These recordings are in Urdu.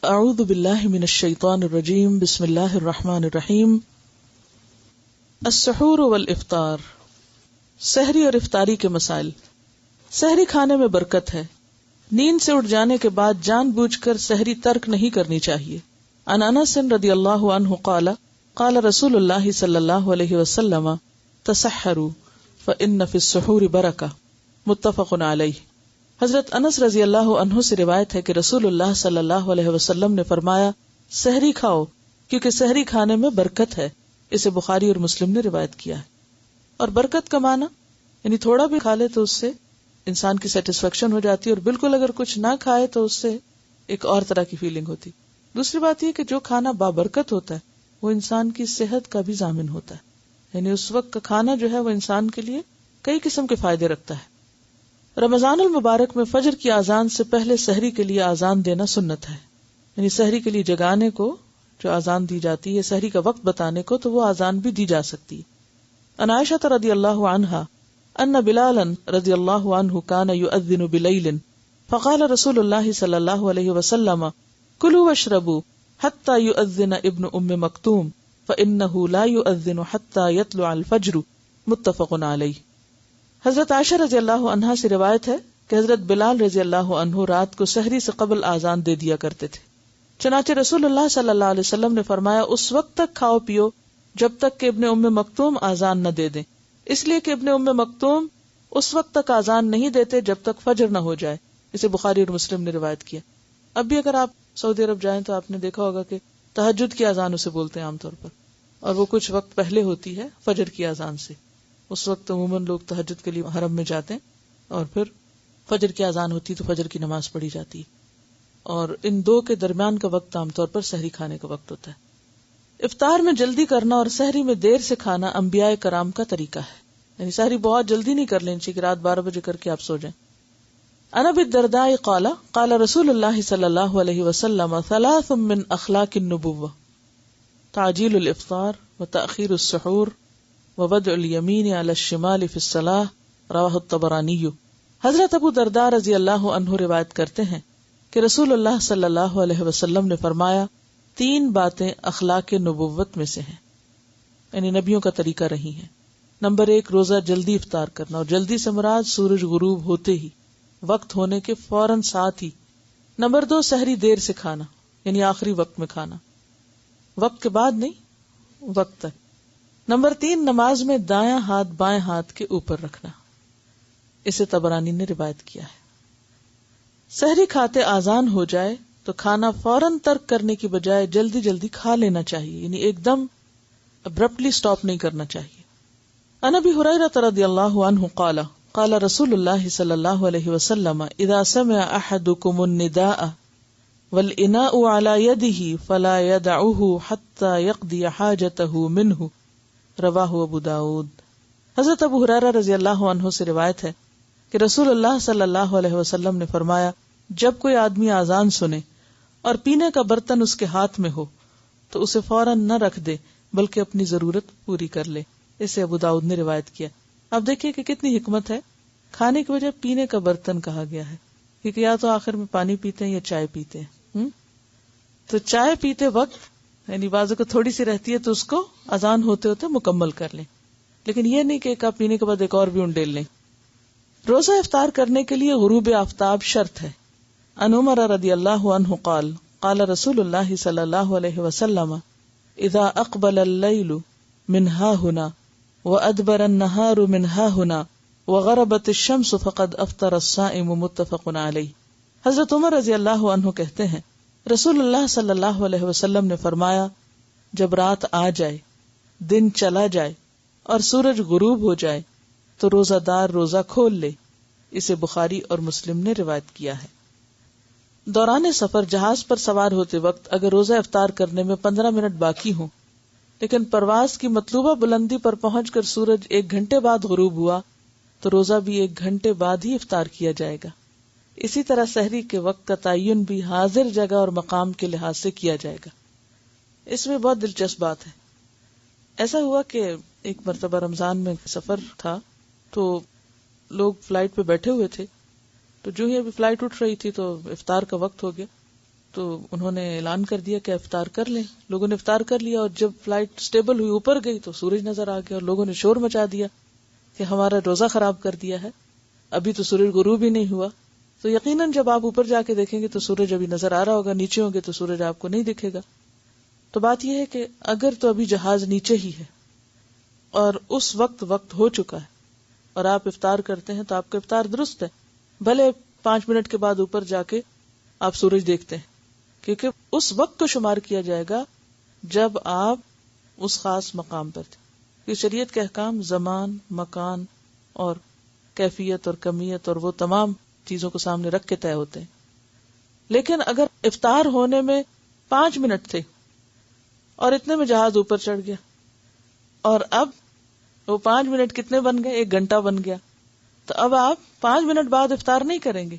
اعوذ باللہ من الشیطان الرجیم بسم اللہ الرحمن الرحیم السحور والافطار، سحری اور افطاری کے مسائل۔ سحری کھانے میں برکت ہے۔ نیند سے اٹھ جانے کے بعد جان بوجھ کر سحری ترک نہیں کرنی چاہیے۔ عن انس رضی اللہ عنہ قال قال رسول اللہ صلی اللہ علیہ وسلم تسحروا فإن فی السحور برکہ، متفق علیہ۔ حضرت انس رضی اللہ عنہ سے روایت ہے کہ رسول اللہ صلی اللہ علیہ وسلم نے فرمایا، سحری کھاؤ کیونکہ سحری کھانے میں برکت ہے۔ اسے بخاری اور مسلم نے روایت کیا ہے۔ اور برکت کا معنی یعنی تھوڑا بھی کھا لے تو اس سے انسان کی سیٹسفیکشن ہو جاتی ہے، اور بالکل اگر کچھ نہ کھائے تو اس سے ایک اور طرح کی فیلنگ ہوتی۔ دوسری بات یہ کہ جو کھانا بابرکت ہوتا ہے وہ انسان کی صحت کا بھی ضامن ہوتا ہے، یعنی اس وقت کا کھانا جو ہے وہ انسان کے لیے کئی قسم کے فائدے رکھتا ہے۔ رمضان المبارک میں فجر کی اذان سے پہلے سحری کے لیے اذان دینا سنت ہے، یعنی سحری کے لیے جگانے کو جو اذان دی جاتی ہے، سحری کا وقت بتانے کو، تو وہ اذان بھی دی جا سکتی ہے۔ عن عائشہ رضی اللہ عنہا ان بلالا رضی اللہ عنہ کان یؤذن بلیل فقال رسول اللہ صلی اللہ علیہ وسلم کلوا واشربوا حتى یؤذن ابن ام مکتوم فانه لا یؤذن حتى یطلع الفجر، متفق علیہ۔ حضرت عائشہ رضی اللہ عنہا سے روایت ہے کہ حضرت بلال رضی اللہ عنہ رات کو سحری سے قبل آذان دے دیا کرتے تھے، چنانچہ رسول اللہ صلی اللہ علیہ وسلم نے فرمایا، اس وقت تک کھاؤ پیو جب تک کہ ابن ام مکتوم آذان نہ دے دیں، اس لیے کہ ابن ام مکتوم اس وقت تک آذان نہیں دیتے جب تک فجر نہ ہو جائے۔ اسے بخاری اور مسلم نے روایت کیا۔ اب بھی اگر آپ سعودی عرب جائیں تو آپ نے دیکھا ہوگا کہ تہجد کی آذان اسے بولتے ہیں عام طور پر، اور وہ کچھ وقت پہلے ہوتی ہے فجر کی آذان سے۔ اس وقت عموماً لوگ تہجد کے لیے حرم میں جاتے ہیں، اور پھر فجر کی اذان ہوتی تو فجر کی نماز پڑھی جاتی، اور ان دو کے درمیان کا وقت عام طور پر سحری کھانے کا وقت ہوتا ہے۔ افطار میں جلدی کرنا اور سحری میں دیر سے کھانا انبیاء کرام کا طریقہ ہے، یعنی سحری بہت جلدی نہیں کر لینی چاہیے کہ رات 12 بجے کر کے آپ سو جائیں۔ عن ابی الدرداء قال قال رسول اللہ صلی اللہ علیہ وسلم ثلاث من اخلاق النبوة تعجیل الافطار وتأخیر السحور ووضع الیمین علی الشمال فی الصلاة، رواہ الطبرانی۔ حضرت ابو درداء رضی اللہ عنہ روایت کرتے ہیں کہ رسول اللہ صلی اللہ علیہ وسلم نے فرمایا، 3 باتیں اخلاق نبوت میں سے ہیں، یعنی نبیوں کا طریقہ رہی ہیں۔ نمبر 1، روزہ جلدی افطار کرنا، اور جلدی سے مراد سورج غروب ہوتے ہی، وقت ہونے کے فوراً ساتھ ہی۔ نمبر 2، سحری دیر سے کھانا، یعنی آخری وقت میں کھانا، وقت کے بعد نہیں، وقت تک۔ نمبر 3، نماز میں دایاں ہاتھ بائیں ہاتھ کے اوپر رکھنا۔ اسے طبرانی نے روایت کیا ہے۔ سحری کھاتے آذان ہو جائے تو کھانا فوراً ترک کرنے کی بجائے جلدی جلدی کھا لینا چاہیے، یعنی ایک دم ابرپٹلی سٹاپ نہیں کرنا چاہیے۔ عن ابی ہریرہ رضی اللہ عنہ قال قال رسول اللہ صلی اللہ علیہ وسلم اذا سمع احدکم النداء والاناء على يده فلا يدعه حتى يقضي حاجته منه، رواہ ابو داود۔ حضرت ابو ہریرہ رضی اللہ عنہ سے روایت ہے کہ رسول اللہ صلی اللہ علیہ وسلم نے فرمایا، جب کوئی آدمی آذان سنے اور پینے کا برتن اس کے ہاتھ میں ہو تو اسے فوراً نہ رکھ دے بلکہ اپنی ضرورت پوری کر لے۔ اسے ابو داؤد نے روایت کیا۔ اب دیکھیے کہ کتنی حکمت ہے، کھانے کی وجہ پینے کا برتن کہا گیا ہے، کیونکہ یا تو آخر میں پانی پیتے ہیں یا چائے پیتے ہیں۔ تو چائے پیتے وقت یعنی بازو کو تھوڑی سی رہتی ہے تو اس کو اذان ہوتے ہوتے مکمل کر لیں، لیکن یہ نہیں کہ ایک کپ پینے کے بعد ایک اور بھی انڈیل لیں۔ روزہ افطار کرنے کے لیے غروب آفتاب شرط ہے۔ عن عمر رضی اللہ عنہ قال قال رسول اللہ صلی اللہ علیہ وسلم اذا اقبل اللیل من ها هنا وادبر النهار من ها هنا وغربت الشمس فقد افطر الصائم، متفق علیہ۔ حضرت عمر رضی اللہ عنہ کہتے ہیں، رسول اللہ صلی اللہ علیہ وسلم نے فرمایا، جب رات آ جائے، دن چلا جائے اور سورج غروب ہو جائے تو روزہ دار روزہ کھول لے۔ اسے بخاری اور مسلم نے روایت کیا ہے۔ دوران سفر جہاز پر سوار ہوتے وقت اگر روزہ افطار کرنے میں 15 منٹ باقی ہوں، لیکن پرواز کی مطلوبہ بلندی پر پہنچ کر سورج 1 گھنٹے بعد غروب ہوا تو روزہ بھی 1 گھنٹے بعد ہی افطار کیا جائے گا۔ اسی طرح سحری کے وقت کا تعین بھی حاضر جگہ اور مقام کے لحاظ سے کیا جائے گا۔ اس میں بہت دلچسپ بات ہے۔ ایسا ہوا کہ ایک مرتبہ رمضان میں سفر تھا تو لوگ فلائٹ پہ بیٹھے ہوئے تھے، تو جو ہی ابھی فلائٹ اٹھ رہی تھی تو افطار کا وقت ہو گیا۔ تو انہوں نے اعلان کر دیا کہ افطار کر لیں. لوگوں نے افطار کر لیا اور جب فلائٹ سٹیبل ہوئی اوپر گئی تو سورج نظر آ گیا اور لوگوں نے شور مچا دیا کہ ہمارا روزہ خراب کر دیا ہے، ابھی تو سورج غروب ہی نہیں ہوا. تو یقیناً جب آپ اوپر جا کے دیکھیں گے تو سورج ابھی نظر آ رہا ہوگا، نیچے ہوں گے تو سورج آپ کو نہیں دکھے گا. تو بات یہ ہے کہ اگر تو ابھی جہاز نیچے ہی ہے اور اس وقت ہو چکا ہے اور آپ افطار کرتے ہیں تو آپ کا افطار درست ہے، بھلے 5 منٹ کے بعد اوپر جا کے آپ سورج دیکھتے ہیں، کیونکہ اس وقت کو شمار کیا جائے گا جب آپ اس خاص مقام پر تھے. کہ شریعت کے احکام زمان، مکان اور کیفیت اور کمیت اور وہ تمام چیزوں کو سامنے رکھ کے طے ہوتے ہیں. لیکن اگر افطار ہونے میں 5 منٹ تھے اور اتنے میں جہاز اوپر چڑھ گیا اور اب وہ 5 منٹ کتنے بن گئے، 1 گھنٹہ بن گیا، تو اب آپ 5 منٹ بعد افطار نہیں کریں گے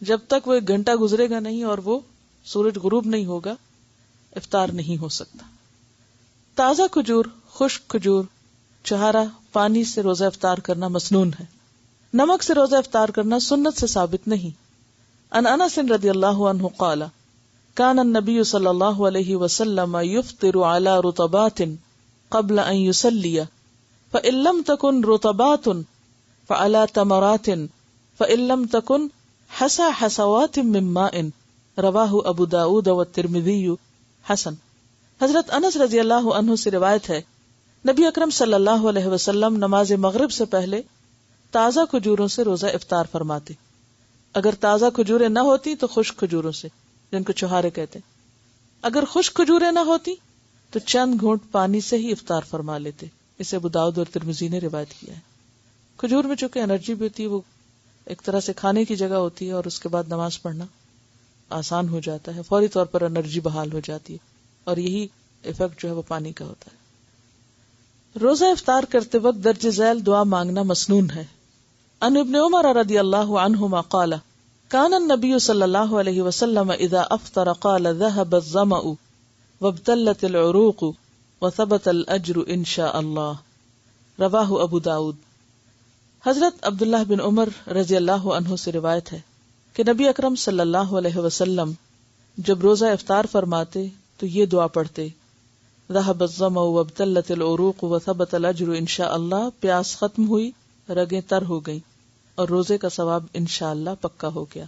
جب تک وہ 1 گھنٹہ گزرے گا نہیں اور وہ سورج غروب نہیں ہوگا، افطار نہیں ہو سکتا. تازہ کھجور، خشک کھجور، چھہارا، پانی سے روزہ افطار کرنا مسنون ہے. نمک سے روزہ افطار کرنا سنت سے ثابت نہیں. ان انس رضی اللہ عنہ قال كان النبي صلی اللہ علیہ وسلم يفطر على رطبات قبل ان يصلي فإن لم تكن رطبات فعلى تمرات فإن لم تكن حسى حسوات من ماء رواہ ابو داود والترمذی حسن. حضرت انس رضی اللہ عنہ سے روایت ہے نبی اکرم صلی اللہ علیہ وسلم نماز مغرب سے پہلے تازہ کھجوروں سے روزہ افطار فرماتے. اگر تازہ کھجوریں نہ ہوتی تو خشک کھجوروں سے، جن کو چھہارے کہتے ہیں. اگر خشک کھجوریں نہ ہوتی تو چند گھونٹ پانی سے ہی افطار فرما لیتے. اسے ابو داؤد اور ترمذی نے روایت کیا ہے. کھجور میں چونکہ انرجی بھی ہوتی ہے، وہ ایک طرح سے کھانے کی جگہ ہوتی ہے اور اس کے بعد نماز پڑھنا آسان ہو جاتا ہے، فوری طور پر انرجی بحال ہو جاتی ہے، اور یہی ایفیکٹ جو ہے وہ پانی کا ہوتا ہے. روزہ افطار کرتے وقت درج ذیل دعا مانگنا مسنون ہے. ان ابن عمر رضی اللہ عنہما قال كان النبي صلی اللہ علیہ وسلم اذا افطر قال ذهب الظمأ وابتلت العروق وثبت الاجر ان شاء اللہ. رواہ ابو داود. حضرت عبداللہ بن عمر رضی اللہ عنہ سے روایت ہے کہ نبی اکرم صلی اللہ علیہ وسلم جب روزہ افطار فرماتے تو یہ دعا پڑھتے: ذهب الظمأ وابتلت العروق وثبت الاجر ان شاء اللہ. پیاس ختم ہوئی، رگیں تر ہو گئیں اور روزے کا ثواب انشاءاللہ پکا ہو گیا.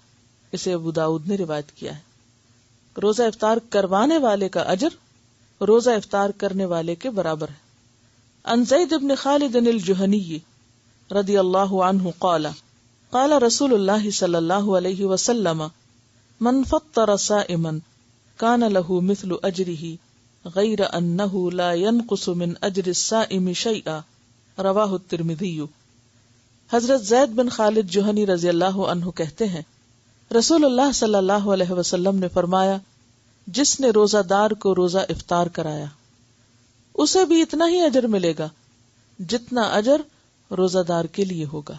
اسے ابو داؤد نے روایت کیا ہے. روزہ افطار کروانے والے کا اجر روزہ افطار کرنے والے کے برابر ہے. عن زید بن خالد الجہنی رضی اللہ عنہ قال قال رسول اللہ صلی اللہ علیہ وسلم من فطر صائما کان له مثل اجرہ غیر انہ لا ينقص من اجر الصائم شیئا. رواہ الترمذی. حضرت زید بن خالد جوہنی رضی اللہ عنہ کہتے ہیں رسول اللہ صلی اللہ علیہ وسلم نے فرمایا جس نے روزہ دار کو روزہ افطار کرایا اسے بھی اتنا ہی اجر ملے گا جتنا اجر روزہ دار کے لیے ہوگا،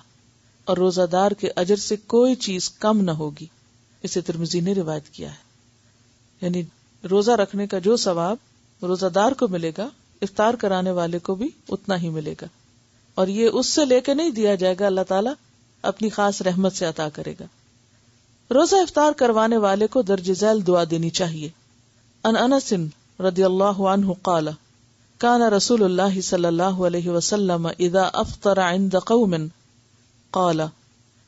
اور روزہ دار کے اجر سے کوئی چیز کم نہ ہوگی. اسے ترمذی نے روایت کیا ہے. یعنی روزہ رکھنے کا جو ثواب روزہ دار کو ملے گا، افطار کرانے والے کو بھی اتنا ہی ملے گا، اور یہ اس سے لے کے نہیں دیا جائے گا، اللہ تعالیٰ اپنی خاص رحمت سے عطا کرے گا. روزہ افطار کروانے والے کو درج ذیل دعا دینی چاہیے. ان انس رضی اللہ عنہ قال كان رسول اللہ صلی اللہ علیہ وسلم اذا افطر عند قوم قال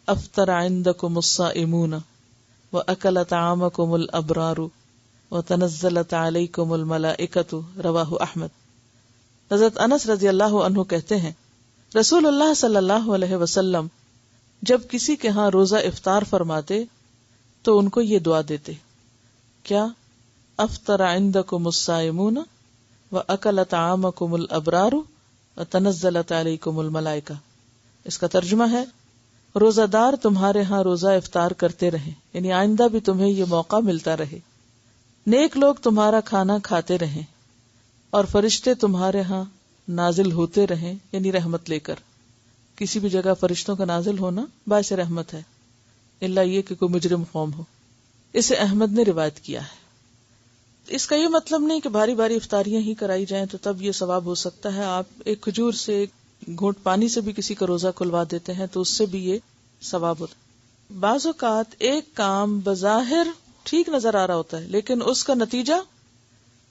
افطر عندكم الصائمون واكل طعامكم الابرار وتنزلت علیکم الملائکۃ. رواہ احمد. حضرت انس رضی اللہ عنہ کہتے ہیں رسول اللہ صلی اللہ علیہ وسلم جب کسی کے ہاں روزہ افطار فرماتے تو ان کو یہ دعا دیتے. کیا؟ افطر عندکم الصائمون واکل طعامکم الابرار وتنزلت علیکم الملائکہ. اس کا ترجمہ ہے روزہ دار تمہارے ہاں روزہ افطار کرتے رہیں، یعنی آئندہ بھی تمہیں یہ موقع ملتا رہے. نیک لوگ تمہارا کھانا کھاتے رہیں اور فرشتے تمہارے ہاں نازل ہوتے رہیں، یعنی رحمت لے کر. کسی بھی جگہ فرشتوں کا نازل ہونا باعث رحمت ہے، الا یہ کہ کوئی مجرم قوم ہو. اسے احمد نے روایت کیا ہے. اس کا یہ مطلب نہیں کہ بھاری بھاری افطاریاں ہی کرائی جائیں تو تب یہ ثواب ہو سکتا ہے. آپ ایک کھجور سے ایک گھونٹ پانی سے بھی کسی کا روزہ کھلوا دیتے ہیں تو اس سے بھی یہ ثواب ہوتا ہے. بعض اوقات ایک کام بظاہر ٹھیک نظر آ رہا ہوتا ہے لیکن اس کا نتیجہ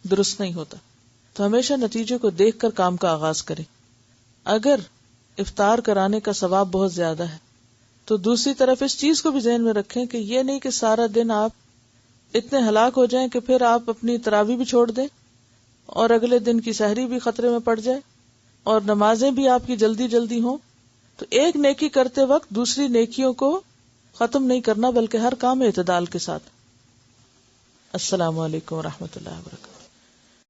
درست نہیں ہوتا. تو ہمیشہ نتیجے کو دیکھ کر کام کا آغاز کریں. اگر افطار کرانے کا ثواب بہت زیادہ ہے تو دوسری طرف اس چیز کو بھی ذہن میں رکھیں کہ یہ نہیں کہ سارا دن آپ اتنے ہلاک ہو جائیں کہ پھر آپ اپنی تراویح بھی چھوڑ دیں اور اگلے دن کی سحری بھی خطرے میں پڑ جائے اور نمازیں بھی آپ کی جلدی جلدی ہوں. تو ایک نیکی کرتے وقت دوسری نیکیوں کو ختم نہیں کرنا بلکہ ہر کام اعتدال کے ساتھ. السلام علیکم ورحمۃ اللہ وبرکاتہ.